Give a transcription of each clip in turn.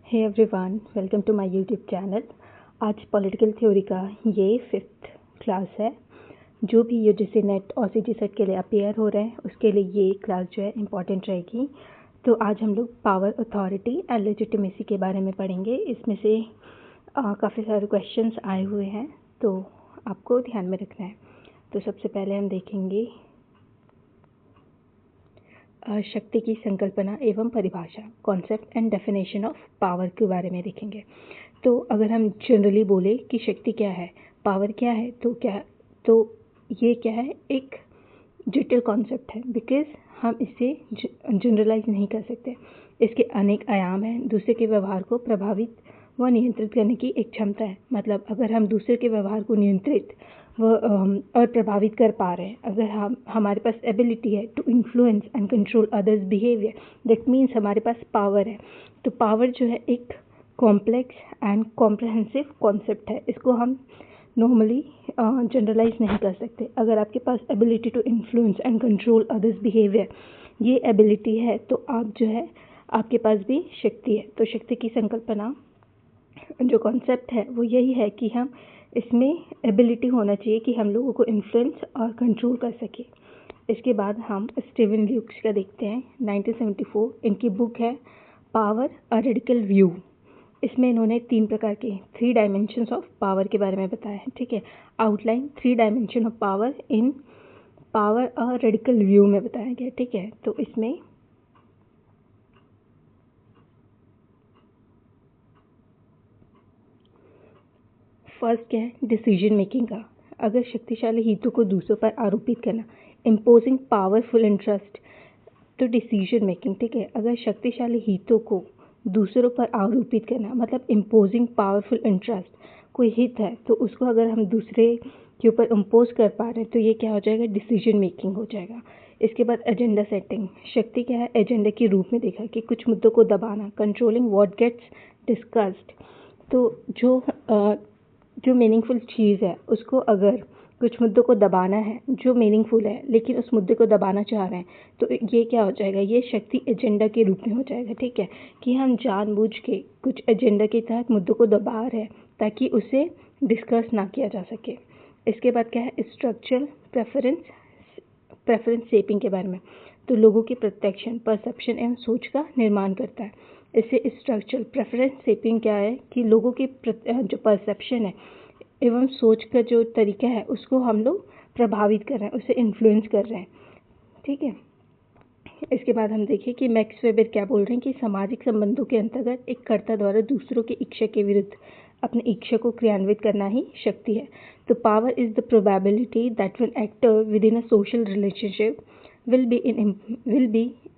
Hey everyone, welcome to my YouTube channel. आज political theory का ये 5th क्लास है। जो भी यूजीसी नेट और सीजी सेट के लिए अपेयर हो रहे हैं उसके लिए ये क्लास जो है इम्पॉर्टेंट रहेगी। तो आज हम लोग पावर, अथॉरिटी एंड लेजिटिमेसी के बारे में पढ़ेंगे। इसमें से काफ़ी सारे क्वेश्चंस आए हुए हैं तो आपको ध्यान में रखना है। तो सबसे पहले हम देखेंगे शक्ति की संकल्पना एवं परिभाषा, concept and definition of power के बारे में देखेंगे। तो अगर हम जनरली बोले कि शक्ति क्या है, पावर क्या है, तो ये क्या है, एक जटिल कॉन्सेप्ट है, बिकॉज हम इसे जनरलाइज नहीं कर सकते। इसके अनेक आयाम हैं। दूसरे के व्यवहार को प्रभावित व नियंत्रित करने की एक क्षमता है। मतलब अगर हम दूसरे के व्यवहार को नियंत्रित और प्रभावित कर पा रहे हैं, अगर हमारे पास एबिलिटी है to influence and control others behaviour, that means हमारे पास पावर है। तो पावर जो है एक कॉम्प्लेक्स एंड कॉम्प्रहेंसिव कॉन्सेप्ट है। इसको हम नॉर्मली जनरलाइज नहीं कर सकते। अगर आपके पास ability to influence and control others behaviour ये एबिलिटी है तो आप जो है आपके पास भी शक्ति है। तो शक्ति की संकल्पना जो कॉन्सेप्ट है वो यही है कि हम इसमें एबिलिटी होना चाहिए कि हम लोगों को इन्फ्लुएंस और कंट्रोल कर सके। इसके बाद हम स्टीवन ल्यूक्स का देखते हैं, 1974। इनकी बुक है पावर अ रेडिकल व्यू। इसमें इन्होंने 3 प्रकार के 3 डायमेंशंस ऑफ पावर के बारे में बताया है। ठीक है, outline 3 dimension of power in power a radical view में बताया गया। ठीक है, तो इसमें फर्स्ट क्या है, डिसीजन मेकिंग का। अगर शक्तिशाली हितों को दूसरों पर आरोपित करना, इम्पोजिंग पावरफुल इंटरेस्ट, तो डिसीजन मेकिंग। ठीक है, अगर शक्तिशाली हितों को दूसरों पर आरोपित करना मतलब इम्पोजिंग पावरफुल इंटरेस्ट, कोई हित है तो उसको अगर हम दूसरे के ऊपर इम्पोज कर पा रहे हैं तो ये क्या हो जाएगा, डिसीजन मेकिंग हो जाएगा। इसके बाद एजेंडा सेटिंग। शक्ति क्या है, एजेंडा के रूप में देखा कि कुछ मुद्दों को दबाना, कंट्रोलिंग व्हाट गेट्स डिस्कस्ड। तो जो मीनिंगफुल चीज़ है उसको अगर कुछ मुद्दों को दबाना है जो मीनिंगफुल है लेकिन उस मुद्दे को दबाना चाह रहे हैं तो ये क्या हो जाएगा, ये शक्ति एजेंडा के रूप में हो जाएगा। ठीक है, कि हम जानबूझ के कुछ एजेंडा के तहत मुद्दों को दबा रहे हैं ताकि उसे डिस्कस ना किया जा सके। इसके बाद क्या है, स्ट्रक्चरल प्रेफरेंस शेपिंग के बारे में। तो लोगों की प्रत्यक्षण, परसेप्शन एवं सोच का निर्माण करता है। इससे स्ट्रक्चरल प्रेफरेंस शेपिंग क्या है कि लोगों की जो परसेप्शन है एवं सोच का जो तरीका है उसको हम लोग प्रभावित कर रहे हैं, उसे इन्फ्लुएंस कर रहे हैं। ठीक है, इसके बाद हम देखें कि मैक्स वेबर क्या बोल रहे हैं कि सामाजिक संबंधों के अंतर्गत एक कर्ता द्वारा दूसरों के इच्छा के विरुद्ध अपनी इच्छा को क्रियान्वित करना ही शक्ति है। तो power is the probability that one actor with in a social relationship will be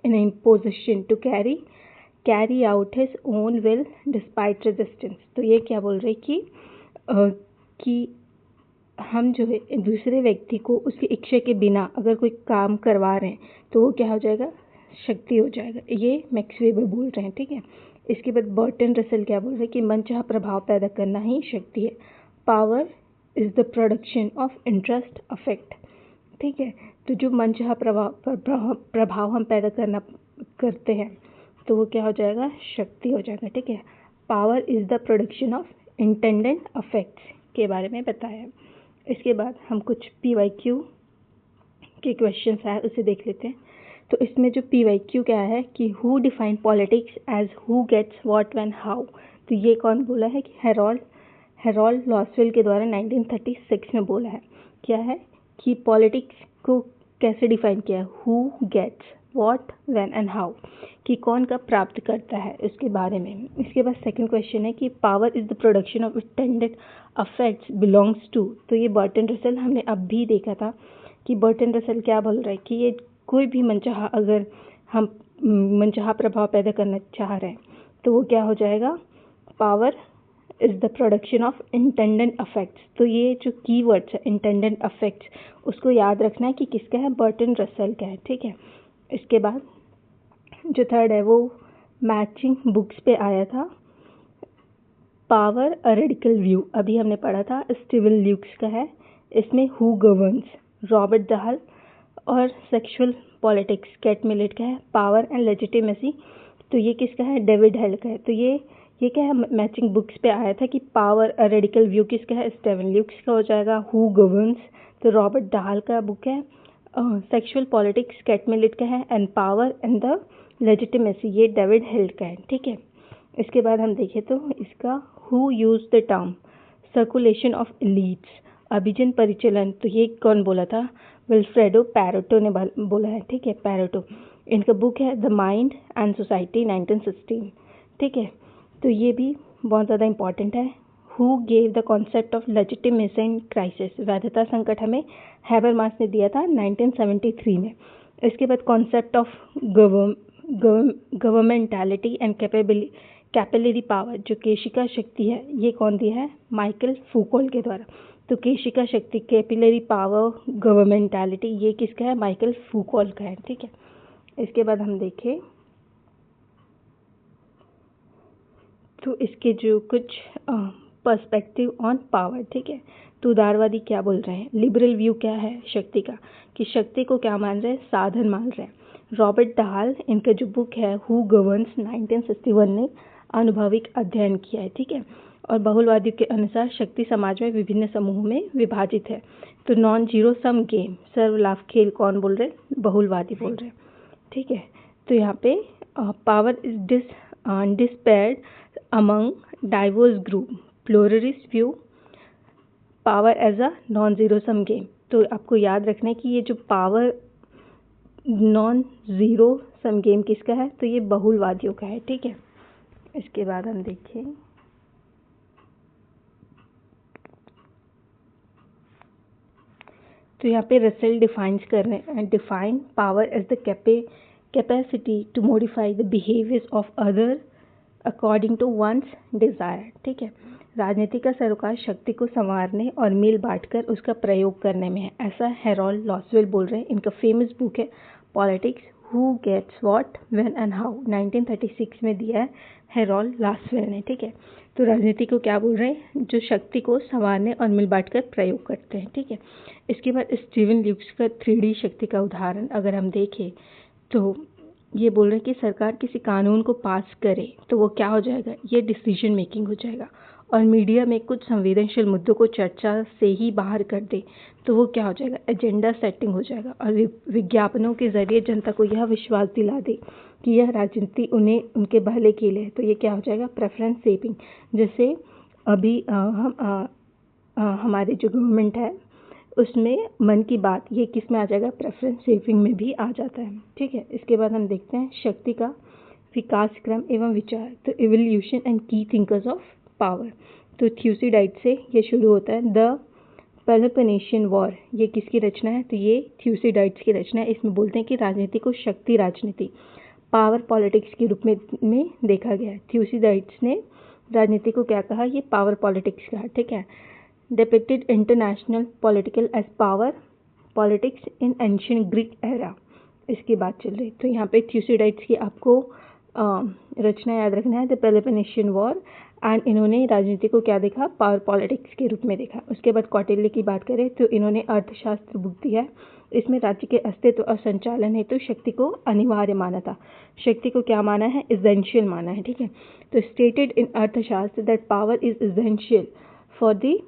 in a position to carry out his own will despite resistance। तो ये क्या बोल रहे हैं कि हम जो है दूसरे व्यक्ति को उसकी इच्छा के बिना अगर कोई काम करवा रहे हैं तो वो क्या हो जाएगा, शक्ति हो जाएगा। ये मैक्स वेबर बोल रहे हैं। ठीक है, इसके बाद बर्टन रसल क्या बोल रहे हैं कि मनचाहा प्रभाव पैदा करना ही शक्ति है। Power is the production of interest affect. ठीक है, तो जो मनचाहा प्रभाव हम पैदा करते हैं तो वो क्या हो जाएगा, शक्ति हो जाएगा। ठीक है, power is the production of intended affects के बारे में बताया। इसके बाद हम कुछ PYQ के क्वेश्चंस आए उसे देख लेते हैं। तो इसमें जो PYQ क्या है कि who define politics as who gets what when how. तो ये कौन बोला है कि हेरोल्ड लॉसवेल के द्वारा 1936 में बोला है। क्या है कि पॉलिटिक्स को कैसे डिफाइन किया है, who gets what when and how, कि कौन कब प्राप्त करता है उसके बारे में। इसके बाद सेकंड क्वेश्चन है कि power is the production of intended effects belongs to. तो ये बर्टन रसल हमने अब भी देखा था कि बर्टन रसल क्या बोल रहा है कि ये कोई भी मनचाहा, अगर हम मनचाहा प्रभाव पैदा करना चाह रहे हैं तो वो क्या हो जाएगा, power is the production of intended affects. तो ये जो कीवर्ड्स है इंटेंडेड अफेक्ट्स उसको याद रखना है कि किसका है, बर्टन रसल का है। ठीक है, इसके बाद जो थर्ड है वो मैचिंग बुक्स पे आया था, पावर अ रेडिकल व्यू, अभी हमने पढ़ा था, स्टीवन ल्यूक्स का है। इसमें हु गवर्न्स, रॉबर्ट दाहल, और सेक्सुअल पॉलिटिक्स, कैट मिलेट का है। पावर एंड लेजिटिमेसी, तो ये किसका है, डेविड हेल का है। तो ये ये क्या है, मैचिंग बुक्स पे आया था कि पावर अ रेडिकल व्यू किसका है, स्टीवन ल्यूक्स का हो जाएगा। हु गवर्न्स तो रॉबर्ट डाल का बुक है। सेक्सुअल पॉलिटिक्स कैट मिलिट का है। And power and the legitimacy ये डेविड हिल्ड का है, ठीक है। इसके बाद हम देखें तो इसका who use the term circulation of elites अभिजन परिचलन, तो ये कौन बोला था, विल्फ्रेडो पैरेटो ने बोला है, ठीक है, पैरेटो। इनका बुक है द माइंड एंड सोसाइटी 1916, ठीक है। तो ये भी बहुत ज़्यादा इंपॉर्टेंट है। Who gave the concept of legitimacy in crisis, वैधता संकट हमें हैबरमास ने दिया था 1973 में। इसके बाद concept of governmentality and capillary power, जो केशिका शक्ति है, ये कौन दिया है, माइकल फूकोल्ट के द्वारा। तो केशिका शक्ति, कैपिलरी पावर, गवर्नमेंटैलिटी ये किसका है, माइकल फूकोल्ट का है, ठीक है। इसके बाद हम देखें तो इसके जो कुछ पर्सपेक्टिव ऑन पावर, ठीक है। तो उदारवादी क्या बोल रहे हैं, लिबरल व्यू क्या है शक्ति का, कि शक्ति को क्या मान रहे हैं, साधन मान रहे हैं। रॉबर्ट डाल इनका जो बुक है हु गवर्न्स 1961 ने अनुभविक अध्ययन किया है, ठीक है। और बहुलवादियों के अनुसार शक्ति समाज में विभिन्न समूहों में विभाजित है। तो नॉन जीरो सम गेम सर्वलाभ खेल कौन बोल रहे हैं, बहुलवादी बोल रहे हैं, ठीक है। तो यहाँ पे power is despaired among diverse group, pluralist view, power as a non-zero sum game। तो आपको याद रखना है कि ये जो पावर नॉन ज़ीरो सम गेम किसका है, तो ये बहुलवादियों का है, ठीक है। इसके बाद हम देखें तो यहाँ पे Russell define power as the capacity to modify the behaviours of other according to one's desire, ठीक है। राजनीति का सरोकार शक्ति को संवारने और मिल बांटकर उसका प्रयोग करने में है, ऐसा हेरोल्ड लॉसवेल बोल रहे हैं। इनका फेमस बुक है politics, who gets what when and how, 1936 में दिया है हेरोल्ड लॉसवेल ने, ठीक है। तो राजनीति को क्या बोल रहे हैं, जो शक्ति को संवारने और मिल बांटकर प्रयोग करते हैं, ठीक है। इसके बाद स्टीवन ल्यूक्स का 3D शक्ति का उदाहरण अगर हम देखें तो ये बोल रहे हैं कि सरकार किसी कानून को पास करे तो वो क्या हो जाएगा, ये डिसीजन मेकिंग हो जाएगा। और मीडिया में कुछ संवेदनशील मुद्दों को चर्चा से ही बाहर कर दे तो वो क्या हो जाएगा, एजेंडा सेटिंग हो जाएगा। और विज्ञापनों के जरिए जनता को यह विश्वास दिला दे कि यह राजनीति उन्हें उनके भले के लिए है, तो ये क्या हो जाएगा, प्रेफरेंस शेपिंग। जैसे अभी हमारे जो गवर्नमेंट है उसमें मन की बात ये किस में आ जाएगा, प्रेफरेंस शेपिंग में भी आ जाता है, ठीक है। इसके बाद हम देखते हैं शक्ति का विकास क्रम एवं विचार, तो इवोल्यूशन एंड की थिंकर्स ऑफ पावर। तो थ्यूसिडाइड से ये शुरू होता है। द पेलोपोनेशियन वॉर ये किसकी रचना है, तो ये थ्यूसिडाइड्स की रचना है। इसमें बोलते हैं कि राजनीति को शक्ति राजनीति पावर पॉलिटिक्स के रूप में देखा गया है। थ्यूसिडाइड्स ने राजनीति को क्या कहा, ये पावर पॉलिटिक्स कहा, ठीक है। depicted international political as power politics in ancient Greek era, इसकी बात चल रही। तो यहाँ पे थ्यूसिडाइड्स की आपको रचना याद रखना है, द पेलोपोनेशियन वॉर। एंड इन्होंने राजनीति को क्या देखा, पावर पॉलिटिक्स के रूप में देखा। उसके बाद कौटिल्य की बात करें तो इन्होंने अर्थशास्त्र बुक दिया है। इसमें राज्य के अस्तित्व और संचालन हेतु शक्ति को अनिवार्य माना था। शक्ति को क्या माना है, इसेंशियल माना है, ठीक है। तो स्टेटेड इन अर्थशास्त्र that power is essential for the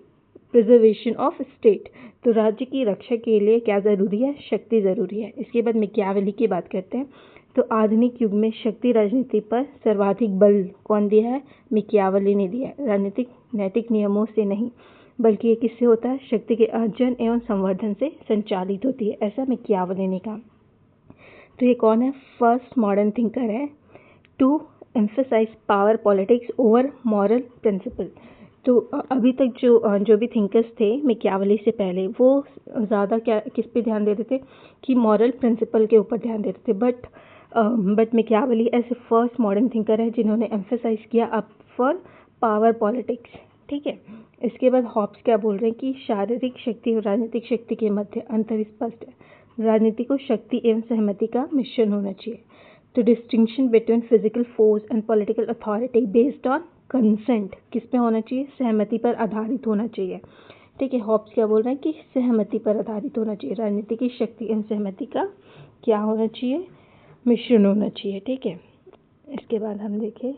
preservation of state, तो राज्य की रक्षा के लिए क्या ज़रूरी है, शक्ति ज़रूरी है। इसके बाद मैकियावेली की बात करते हैं। तो आधुनिक युग में शक्ति राजनीति पर सर्वाधिक बल कौन दिया है, मैकियावेली ने दिया है। राजनीतिक नैतिक नियमों से नहीं बल्कि ये किससे होता है, शक्ति के अर्जन एवं संवर्धन से संचालित होती है, ऐसा मैकियावेली ने कहा। तो ये कौन है, फर्स्ट मॉडर्न थिंकर है to emphasise power politics over moral principle. तो अभी तक जो भी थिंकर्स थे मैकियावेली से पहले वो ज़्यादा क्या किस पे ध्यान देते थे कि मॉरल प्रिंसिपल के ऊपर ध्यान देते थे। बट मैकियावेली ऐसे फर्स्ट मॉडर्न थिंकर है जिन्होंने एम्फेसाइज किया अप फॉर पावर पॉलिटिक्स, ठीक है। इसके बाद हॉब्स क्या बोल रहे हैं कि शारीरिक शक्ति और राजनीतिक शक्ति के मध्य अंतर स्पष्ट है। राजनीति को शक्ति एवं सहमति का मिश्रण होना चाहिए। तो distinction between physical force and political authority based on consent किस पे होना चाहिए, सहमति पर आधारित होना चाहिए, ठीक है। हॉब्स क्या बोल रहे हैं कि सहमति पर आधारित होना चाहिए। राजनीति की शक्ति एवं सहमति का क्या होना चाहिए, मिश्रण होना चाहिए, ठीक है। इसके बाद हम देखें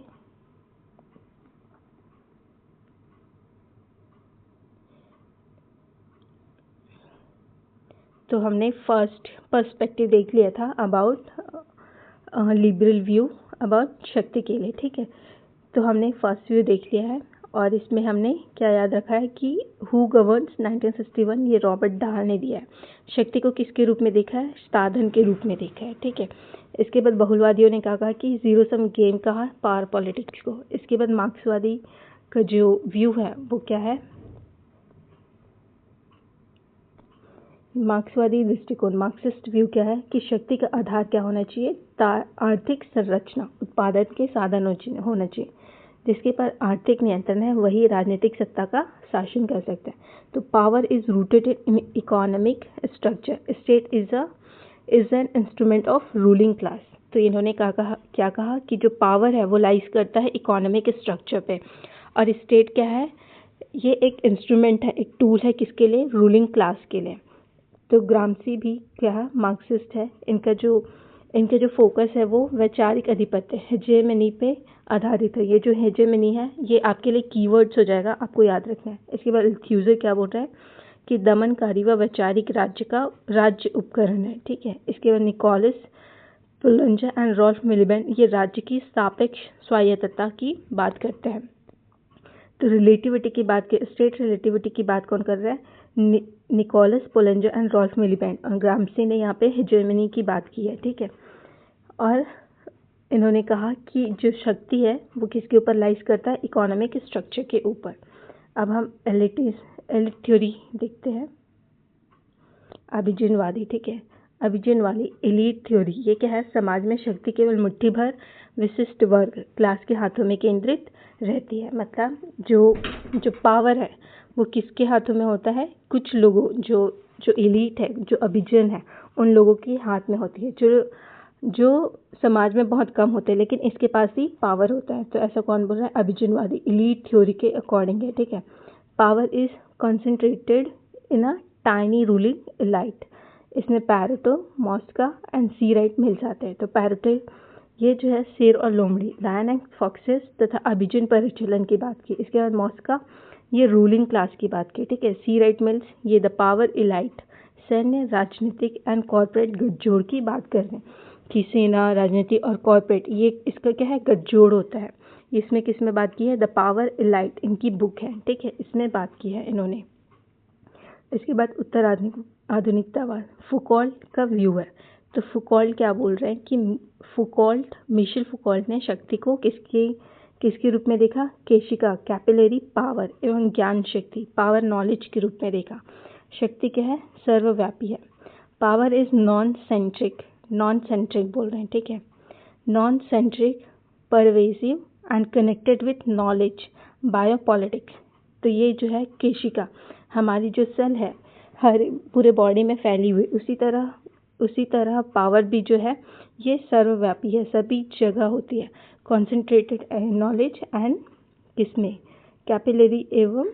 तो हमने फर्स्ट पर्सपेक्टिव देख लिया था अबाउट लिबरल व्यू अबाउट शक्ति के लिए, ठीक है। तो हमने फर्स्ट व्यू देख लिया है और इसमें हमने क्या याद रखा है कि हु गवर्न्स 1961 ये रॉबर्ट डाल ने दिया है। शक्ति को किसके रूप में देखा है? साधन के रूप में देखा है, ठीक है। इसके बाद बहुलवादियों ने कहा कि जीरो सम गेम कहा पावर पॉलिटिक्स को। इसके बाद मार्क्सवादी का जो व्यू है वो क्या है? मार्क्सवादी दृष्टिकोण, मार्क्सिस्ट व्यू क्या है कि शक्ति का आधार क्या होना चाहिए? आर्थिक संरचना, उत्पादन के साधन होना चाहिए। जिसके पर आर्थिक नियंत्रण है वही राजनीतिक सत्ता का शासन कर सकता है। तो power is rooted in economic structure, state is an instrument of ruling class. तो इन्होंने क्या कहा कि जो पावर है वो लाइज करता है इकोनॉमिक स्ट्रक्चर पे, और स्टेट क्या है? ये एक इंस्ट्रूमेंट है, एक टूल है किसके लिए? रूलिंग क्लास के लिए। तो ग्रामसी भी क्या है? मार्क्सिस्ट है। इनका जो फोकस है वो वैचारिक अधिपत्य हेजेमनी पे आधारित है। ये जो हेजेमनी है ये आपके लिए कीवर्ड्स हो जाएगा, आपको याद रखना है। इसके बाद अल्थ्यूजर क्या बोल रहा है कि दमनकारी व वैचारिक राज्य उपकरण है, ठीक है। इसके बाद Nicholas Poulantzas and Ralph Miliband ये राज्य की सापेक्ष स्वायत्तता की बात करते हैं। तो रिलेटिविटी की बात, स्टेट रिलेटिविटी की बात कौन कर रहा है? Nicholas Poulantzas and Ralph Miliband. और ग्रामसी ने यहाँ पे हेजेमनी की बात की है, ठीक है। और इन्होंने कहा कि जो शक्ति है वो किसके ऊपर लाइज करता है? इकोनॉमिक स्ट्रक्चर के ऊपर। अब हम एलिट थ्योरी देखते हैं, अभिजनवादी, ठीक है। अभिजनवादी एलीट थ्योरी ये क्या है? समाज में शक्ति केवल मुट्ठी भर विशिष्ट वर्ग क्लास के हाथों में केंद्रित रहती है। मतलब जो पावर है वो किसके हाथों में होता है? कुछ लोगों, जो एलीट है, जो अभिजन है, उन लोगों के हाथ में होती है, जो समाज में बहुत कम होते हैं लेकिन इसके पास ही पावर होता है। तो ऐसा कौन बोल रहा है? अभिजनवादी एलीट थ्योरी के अकॉर्डिंग है, ठीक है। Power is concentrated in a tiny ruling elite. इसमें Pareto, Mosca and C Wright मिल जाते हैं। तो पैरेटो ये जो है शेर और लोमड़ी, लायन एंड फॉक्सेस तथा अभिजन परिचलन की बात की। इसके बाद मॉस्का ये रूलिंग क्लास की बात की, ठीक है। सी राइट मिल्स ये द पावर इलाइट, सैन्य, राजनीतिक एंड कॉर्पोरेट गठजोड़ की बात कर रहे हैं कि सेना, राजनीति और कॉर्पोरेट ये इसका क्या है? गठजोड़ होता है। इसमें किस में बात की है? द पावर इलाइट इनकी बुक है, ठीक है, इसमें बात की है इन्होंने। इसके बाद उत्तर आधुनिकतावाद, फुकॉल्ट का व्यू है। तो फुकॉल्ट क्या बोल रहे हैं कि मिशेल फुकॉल्ट ने शक्ति को किसके रूप में देखा? केशिका, कैपिलरी पावर एवं ज्ञान शक्ति, पावर नॉलेज के रूप में देखा। शक्ति क्या है? सर्वव्यापी है। पावर इज नॉन सेंट्रिक बोल रहे हैं, ठीक है। Non centric, pervasive and connected with knowledge, biopolitics. तो ये जो है केशिका, हमारी जो सेल है हर पूरे बॉडी में फैली हुई, उसी तरह पावर भी जो है ये सर्वव्यापी है, सभी जगह होती है। कॉन्सेंट्रेटेड नॉलेज एंड किसमें? कैपिलरी एवं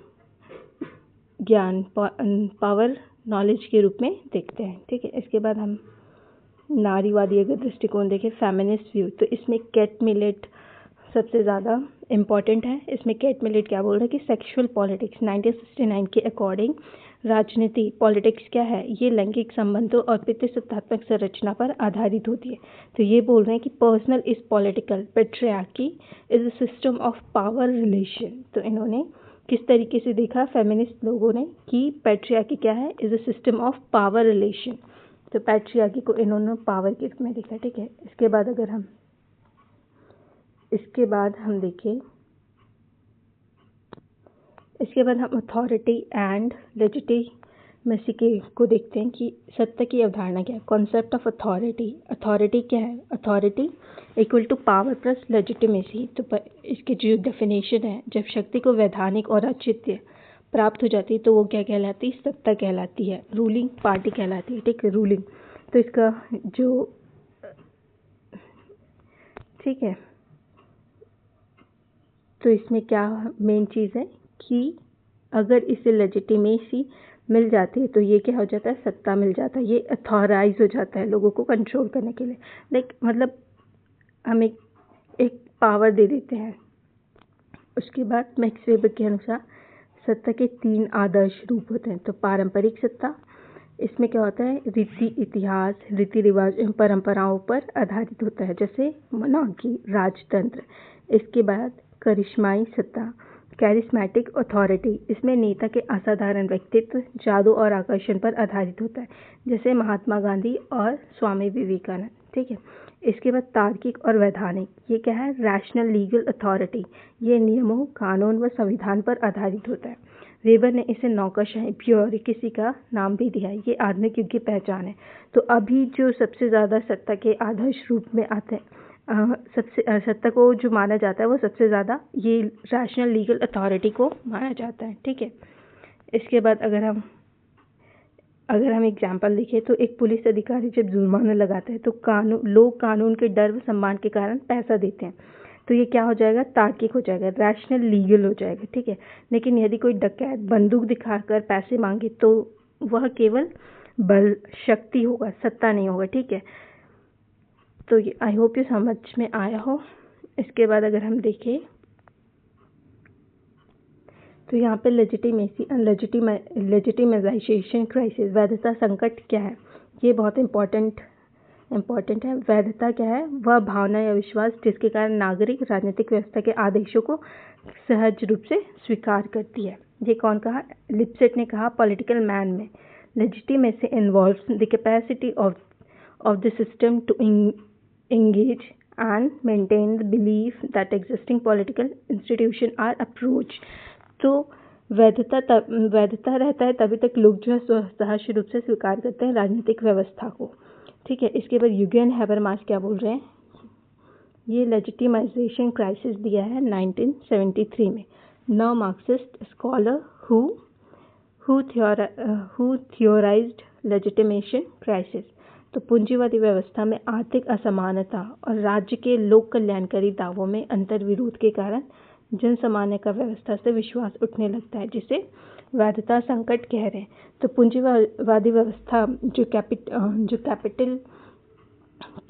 ज्ञान, पावर नॉलेज के रूप में देखते हैं, ठीक है। इसके बाद हम नारीवादी अगर दृष्टिकोण देखें, फेमिनिस्ट व्यू, तो इसमें कैट मिलेट सबसे ज़्यादा इम्पॉर्टेंट है। इसमें कैट मिलेट क्या बोल रहा है कि सेक्सुअल पॉलिटिक्स 1969 के अकॉर्डिंग राजनीति पॉलिटिक्स क्या है? ये लैंगिक संबंधों और पितृसत्तात्मक संरचना पर आधारित होती है। तो ये बोल रहे हैं कि personal is political, patriarchy is a system of power relation. तो इन्होंने किस तरीके से देखा फेमिनिस्ट लोगों ने कि पेट्रियार्की क्या है? Is a system of power relation. तो पैट्रियार्की को इन्होंने पावर के रूप में देखा, ठीक है। इसके बाद हम अथॉरिटी एंड लेजिटिमेसी को देखते हैं कि सत्ता की अवधारणा क्या है। कॉन्सेप्ट ऑफ अथॉरिटी क्या है? Authority equal to power plus legitimacy. तो इसकी जो डेफिनेशन है, जब शक्ति को वैधानिक और औचित्य प्राप्त हो जाती है तो वो क्या कहलाती है? सत्ता कहलाती है, रूलिंग पार्टी कहलाती है, ठीक है, रूलिंग। तो इसका जो, ठीक है, तो इसमें क्या मेन चीज़ है कि अगर इसे लेजिटिमेसी मिल जाती है तो ये क्या हो जाता है? सत्ता मिल जाता है, ये अथॉराइज हो जाता है लोगों को कंट्रोल करने के लिए। मतलब हम एक पावर दे देते हैं। उसके बाद मैक्स वेबर के अनुसार सत्ता के 3 आदर्श रूप होते हैं। तो पारंपरिक सत्ता, इसमें क्या होता है, रीति इतिहास, रीति रिवाज एवं परंपराओं पर आधारित होता है, जैसे मोनार्की, राजतंत्र। इसके बाद करिश्माई सत्ता, कैरिस्मेटिक अथॉरिटी, इसमें नेता के असाधारण व्यक्तित्व, जादू और आकर्षण पर आधारित होता है, जैसे महात्मा गांधी और स्वामी विवेकानंद। ठीक है। इसके बाद तार्किक और वैधानिक, ये क्या है, रैशनल लीगल अथॉरिटी, ये नियमों, कानून व संविधान पर आधारित होता है। वेबर ने इसे नौकरशाही, ब्यूरोक्रेसी का नाम भी दिया है। ये आधुनिक युग की पहचान है। तो अभी जो सबसे ज़्यादा सत्ता के आदर्श रूप में आते हैं, सबसे सत्ता को जो माना जाता है वो सबसे ज़्यादा ये रैशनल लीगल अथॉरिटी को माना जाता है। ठीक है। इसके बाद अगर हम एग्जाम्पल देखें तो एक पुलिस अधिकारी जब जुर्माना लगाता है तो लोग कानून के डर व सम्मान के कारण पैसा देते हैं, तो ये क्या हो जाएगा, तार्किक हो जाएगा, रैशनल लीगल हो जाएगा। ठीक है। लेकिन यदि कोई डकैत बंदूक दिखाकर पैसे मांगे तो वह केवल बल, शक्ति होगा, सत्ता नहीं होगा। ठीक है। तो ये आई होप ये समझ में आया हो। इसके बाद अगर हम देखें तो यहाँ पे लेजिटिमेसी एंड लेजिटिमाइजेशन क्राइसिस, वैधता संकट क्या है, ये बहुत इम्पोर्टेंट है। वैधता क्या है, वह भावना या विश्वास जिसके कारण नागरिक राजनीतिक व्यवस्था के आदेशों को सहज रूप से स्वीकार करती है। ये कौन कहा, लिप्सेट ने कहा पॉलिटिकल मैन में। Legitimacy involves the capacity of the system to engage and maintain the belief that existing political institution are approach। तो वैधता रहता है तभी तक लोग जो है सहज रूप से स्वीकार करते हैं राजनीतिक व्यवस्था को। ठीक है। इसके बाद यूगेन हैबरमास क्या बोल रहे हैं, ये लेजिटिमाइजेशन क्राइसिस दिया है 1973 में। Now Marxist scholar who theorised legitimation crisis. तो पूंजीवादी व्यवस्था में आर्थिक असमानता और राज्य के लोक कल्याणकारी दावों में अंतर्विरोध के कारण जन सामान्य का व्यवस्था से विश्वास उठने लगता है, जिसे वैधता संकट कह रहे हैं। तो पूंजीवादी व्यवस्था जो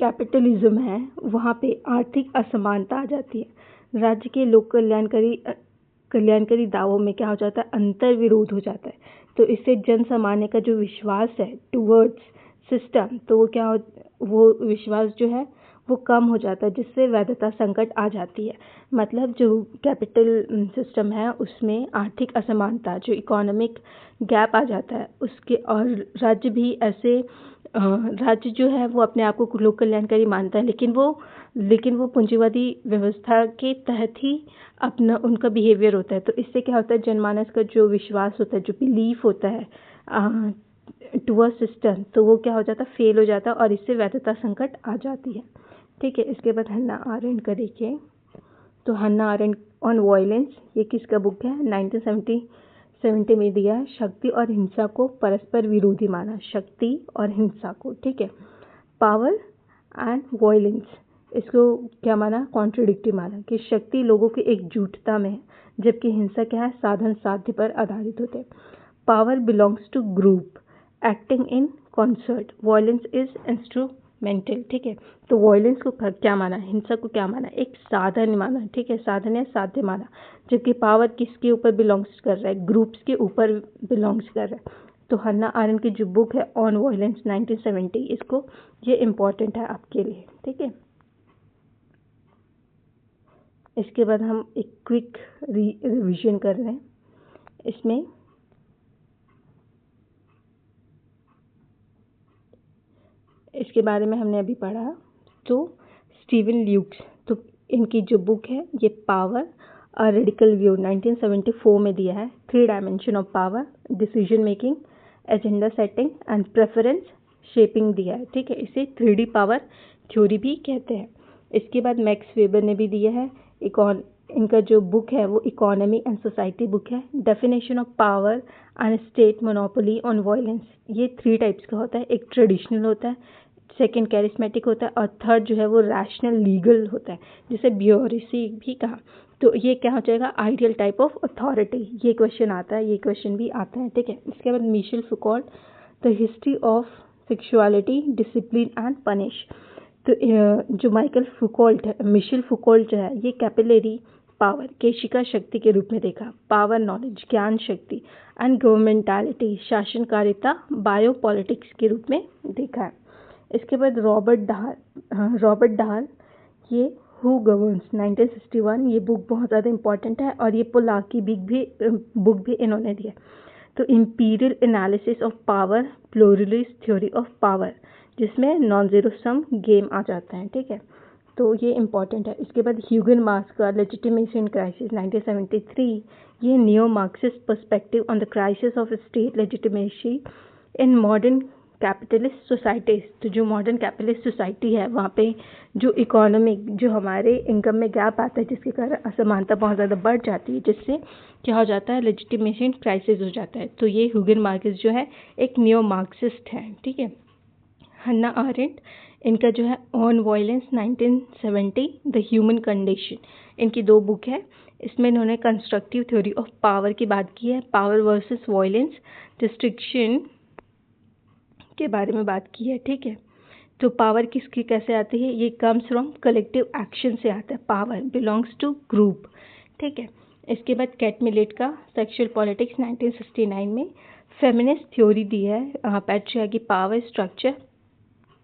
कैपिटलिज्म है, वहाँ पे आर्थिक असमानता आ जाती है, राज्य के लोक कल्याणकारी दावों में क्या हो जाता है, अंतर्विरोध हो जाता है। तो इससे जन सामान्य का जो विश्वास है टुवर्ड्स सिस्टम, तो वो विश्वास जो है वो कम हो जाता है, जिससे वैधता संकट आ जाती है। मतलब जो कैपिटल सिस्टम है उसमें आर्थिक असमानता, जो इकोनॉमिक गैप आ जाता है उसके, और राज्य भी ऐसे राज्य जो है वो अपने आप को लोक कल्याणकारी मानता है, लेकिन वो पूंजीवादी व्यवस्था के तहत ही अपना उनका बिहेवियर होता है। तो इससे क्या होता है, जनमानस का जो विश्वास होता है, जो बिलीफ होता है टुवर्ड सिस्टम, तो वो क्या हो जाता है, फेल हो जाता है, और इससे वैधता संकट आ जाती है। ठीक है। इसके बाद हन्ना आरेंट का देखिए, तो हन्ना आरेंट ऑन वायलेंस, ये किसका बुक है, 1970 में दिया है। शक्ति और हिंसा को परस्पर विरोधी माना, शक्ति और हिंसा को। ठीक है। पावर एंड वायलेंस, इसको क्या माना, कॉन्ट्रडिक्टरी माना, कि शक्ति लोगों की एकजुटता में है, जबकि हिंसा क्या है, साधन साध्य पर आधारित होते हैं। Power belongs to group acting in concert, violence is instrumental. ठीक है। तो वायलेंस को क्या माना, हिंसा को क्या माना, एक साधन माना। ठीक है, साधन या साध्य माना, जबकि पावर किसके ऊपर बिलोंग्स कर रहा है, ग्रुप्स के ऊपर बिलोंग्स कर रहा है। तो हन्ना आरेंट की जो बुक है ऑन वायलेंस 1970, इसको ये इम्पॉर्टेंट है आपके लिए। ठीक है। इसके बाद हम एक क्विक रिवीजन कर रहे हैं। इसमें इसके बारे में हमने अभी पढ़ा। तो स्टीवन ल्यूक्स, तो इनकी जो बुक है ये पावर अ रेडिकल व्यू 1974 में दिया है। 3 dimension of power, decision making, agenda setting and preference shaping दिया है। ठीक है। इसे 3D पावर थ्योरी भी कहते हैं। इसके बाद मैक्स वेबर ने भी दिया है। इनका जो बुक है वो इकोनॉमी एंड सोसाइटी बुक है। Definition of power and state monopoly on violence, ये 3 टाइप्स का होता है। एक ट्रेडिशनल होता है, सेकंड कैरिस्मेटिक होता है, और थर्ड जो है वो रैशनल लीगल होता है, जिसे ब्यूरोक्रेसी भी कहा। तो ये क्या हो जाएगा, आइडियल टाइप ऑफ अथॉरिटी। ये क्वेश्चन आता है, ये क्वेश्चन भी आता है। ठीक है। इसके बाद Michel Foucault, the history of sexuality, discipline and punish. तो जो मिशेल फुकॉल्ट जो है, ये कैपिलरी पावर, केशिका शक्ति के रूप में देखा, पावर नॉलेज ज्ञान शक्ति, एंड गवर्नमेंटालिटी शासनकारिता बायोपॉलिटिक्स के रूप में देखा है। इसके बाद रॉबर्ट डाहल ये हु गवर्न्स 1961, ये बुक बहुत ज़्यादा इंपॉर्टेंट है और ये पोलाकी बुक भी इन्होंने दिया। तो imperial analysis of power, pluralist theory of power, जिसमें नॉन ज़ीरो सम गेम आ जाता है, ठीक है, तो ये इंपॉर्टेंट है। इसके बाद ह्यूगन मार्क्स का लेजिटिमेसी इन क्राइसिस 1973, ये neo Marxist perspective on the crisis of state legitimacy in modern capitalist societies. तो जो मॉडर्न कैपिटलिस्ट सोसाइटी है वहाँ पे जो इकोनॉमिक जो हमारे इनकम में गैप आता है, जिसके कारण असमानता बहुत ज़्यादा बढ़ जाती है, जिससे क्या हो जाता है, लेजिटिमेसी क्राइसिस हो जाता है। तो ये ह्यूगन मार्क्स जो है एक नियो मार्क्सिस्ट है, ठीक है। हन्ना आरेंट, इनका जो है on violence 1970, the human condition, इनकी 2 बुक है। इसमें इन्होंने कंस्ट्रक्टिव थ्योरी ऑफ पावर की बात की है, पावर वर्सेस वायलेंस रिस्ट्रिक्शन के बारे में बात की है, ठीक है। तो पावर किसकी कैसे आती है, ये कम्स फ्रॉम कलेक्टिव एक्शन से आता है, पावर बिलोंग्स टू ग्रुप, ठीक है। इसके बाद कैट मिलेट का सेक्सुअल पॉलिटिक्स 1969 में फेमिनिस्ट थ्योरी दी है, patriarchy power structure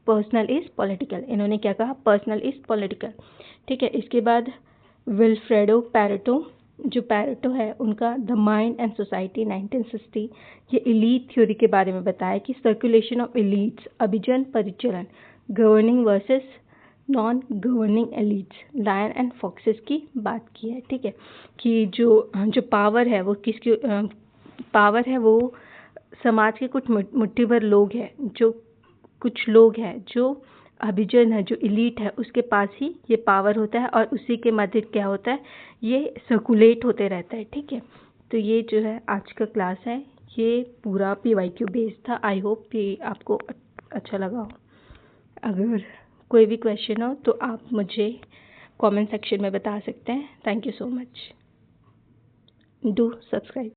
personal is political, इन्होंने क्या कहा, पर्सनल इज पॉलिटिकल, ठीक है। इसके बाद विल्फ्रेडो पैरेटो, जो पैरेटो है उनका द माइंड एंड सोसाइटी 1960, ये एलीट थ्योरी के बारे में बताया कि सर्कुलेशन ऑफ एलीट्स, अभिजन परिचलन, governing versus non governing elites, lion and foxes की बात की है, ठीक है, कि जो पावर है वो किसकी पावर है, वो समाज के कुछ मुट्ठी भर लोग हैं, कुछ लोग हैं जो अभिजन है, जो एलीट है, उसके पास ही ये पावर होता है और उसी के मध्य क्या होता है, ये सर्कुलेट होते रहता है, ठीक है। तो ये जो है आज का क्लास है, ये पूरा PYQ बेस्ड था। आई होप ये आपको अच्छा लगा हो। अगर कोई भी क्वेश्चन हो तो आप मुझे कमेंट सेक्शन में बता सकते हैं। Thank you so much, do subscribe.